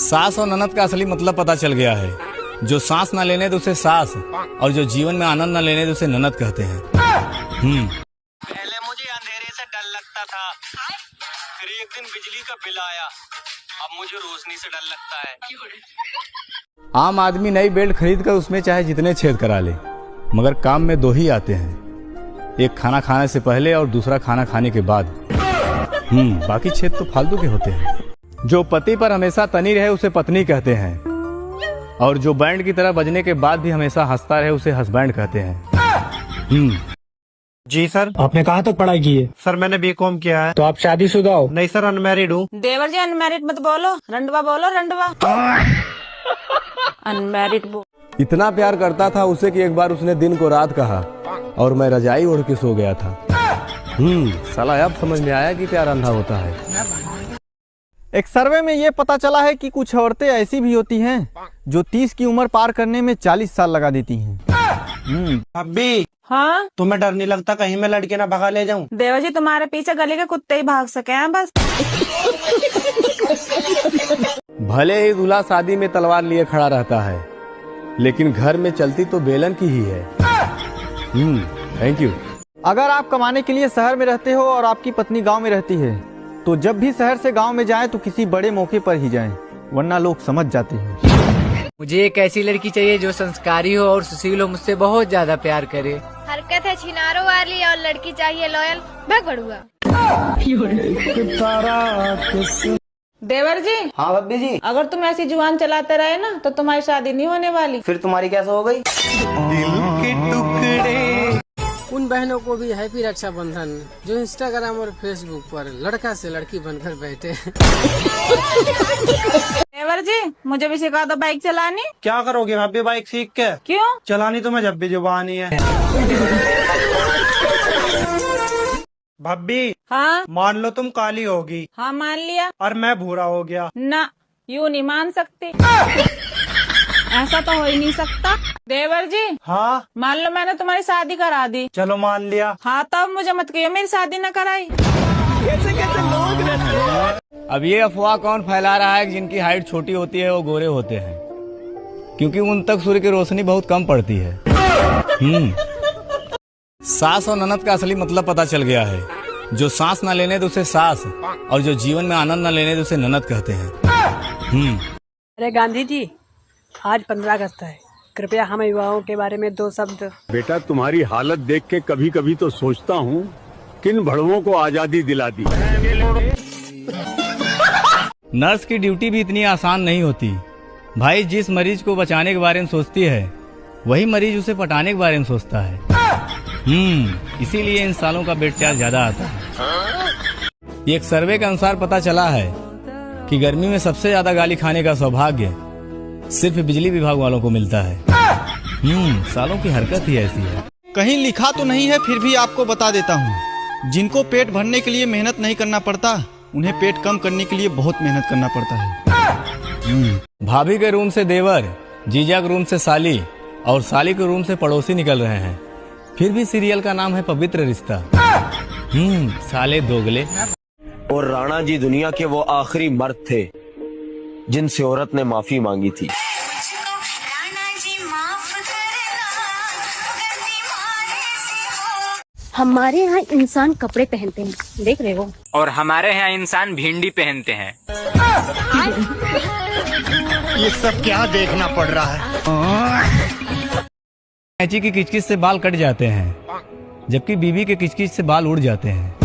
सास और ननद का असली मतलब पता चल गया है। जो सांस ना लेने दे उसे सास, और जो जीवन में आनंद ना लेने दे उसे ननद कहते हैं। पहले मुझे अंधेरे से डर लगता था, फिर एक दिन बिजली का बिल आया, अब मुझे रोशनी से डर लगता है। आम आदमी नई बेल्ट खरीद कर उसमें चाहे जितने छेद करा ले, मगर काम में दो ही आते हैं, एक खाना खाने से पहले और दूसरा खाना खाने के बाद। बाकी छेद तो फालतू के होते हैं। जो पति पर हमेशा तनी रहे उसे पत्नी कहते हैं, और जो बैंड की तरह बजने के बाद भी हमेशा हंसता रहे उसे हसबैंड कहते हैं। जी सर। आपने कहाँ तक पढ़ाई की है? सर मैंने बीकॉम किया है। तो आप शादीशुदा हो? नहीं सर, अनमैरिड हूँ। देवर जी अनमैरिड मत बोलो, रंडवा बोलो, रंडवा। अनमैरिड बोलो। इतना प्यार करता था उसे कि एक बार उसने दिन को रात कहा और मैं रजाई ओढ़ के सो गया था। साला अब समझ में आया कि प्यार अंधा होता है। एक सर्वे में ये पता चला है कि कुछ औरतें ऐसी भी होती हैं जो 30 की उम्र पार करने में 40 साल लगा देती हैं। अभी हाँ तुम्हें डर नहीं लगता कहीं मैं लड़के ना भगा ले जाऊं? देवर जी तुम्हारे पीछे गली के कुत्ते ही भाग सके हैं बस। भले ही दूल्हा शादी में तलवार लिए खड़ा रहता है, लेकिन घर में चलती तो बेलन की ही है। Thank you. अगर आप कमाने के लिए शहर में रहते हो और आपकी पत्नी गांव में रहती है, तो जब भी शहर से गांव में जाएं तो किसी बड़े मौके पर ही जाएं, वरना लोग समझ जाते हैं। मुझे एक ऐसी लड़की चाहिए जो संस्कारी हो और सुशील हो, मुझसे बहुत ज्यादा प्यार करे। हरकत है छिनारों वाली और लड़की चाहिए लॉयल। मैं बढ़ूंगा। देवर जी। हाँ भाभी जी। अगर तुम ऐसी जुबान चलाते रहे ना तो तुम्हारी शादी नहीं होने वाली। फिर तुम्हारी कैसे हो गई? दिल के टुकड़े। उन बहनों को भी हैप्पी रक्षाबंधन जो इंस्टाग्राम और फेसबुक पर लड़का से लड़की बनकर बैठे। देवर जी मुझे भी सिखा दो बाइक चलानी। क्या करोगे भाभी बाइक सीख के? क्यों? चलानी तुम्हें जब भी जुबान ही है। भाभी हाँ मान लो तुम काली होगी। हाँ मान लिया। और मैं भूरा हो गया। ना यूँ नहीं मान सकती, ऐसा तो हो ही नहीं सकता। देवर जी हाँ मान लो मैंने तुम्हारी शादी करा दी। चलो मान लिया। हाँ तो अब मुझे मत कहियो मेरी शादी न कराई। अब ये अफवाह कौन फैला रहा है कि जिनकी हाइट छोटी होती है वो गोरे होते हैं, क्योंकि उन तक सूर्य की रोशनी बहुत कम पड़ती है। सास और ननद का असली मतलब पता चल गया है। जो सांस ना लेने दे उसे सास, और जो जीवन में आनंद ना लेने दे उसे ननद कहते हैं। अरे गांधी जी, आज 15 अगस्त है, कृपया हम युवाओं के बारे में 2 शब्द। बेटा तुम्हारी हालत देख के कभी कभी तो सोचता हूँ किन भड़वों को आजादी दिला दी। नर्स की ड्यूटी भी इतनी आसान नहीं होती भाई। जिस मरीज को बचाने के बारे में सोचती है वही मरीज उसे पटाने के बारे में सोचता है। इसीलिए इन सालों का बेड चार्ज ज्यादा आता है। एक सर्वे के अनुसार पता चला है कि गर्मी में सबसे ज्यादा गाली खाने का सौभाग्य सिर्फ बिजली विभाग वालों को मिलता है। सालों की हरकत ही ऐसी है। कहीं लिखा तो नहीं है, फिर भी आपको बता देता हूँ। जिनको पेट भरने के लिए मेहनत नहीं करना पड़ता, उन्हें पेट कम करने के लिए बहुत मेहनत करना पड़ता है। भाभी के रूम से देवर, जीजा के रूम से साली, और साली के रूम से पड़ोसी निकल रहे हैं, फिर भी सीरियल का नाम है पवित्र रिश्ता। साले दोगले। और राणा जी दुनिया के वो आखिरी मर्द थे जिनसे औरत ने माफी मांगी थी। हमारे यहाँ इंसान कपड़े पहनते हैं, देख रहे हो? और हमारे यहाँ इंसान भिंडी पहनते हैं। ये सब क्या देखना पड़ रहा है? कैंची की किचकिच से बाल कट जाते हैं, जबकि बीवी के किचकिच से बाल उड़ जाते हैं।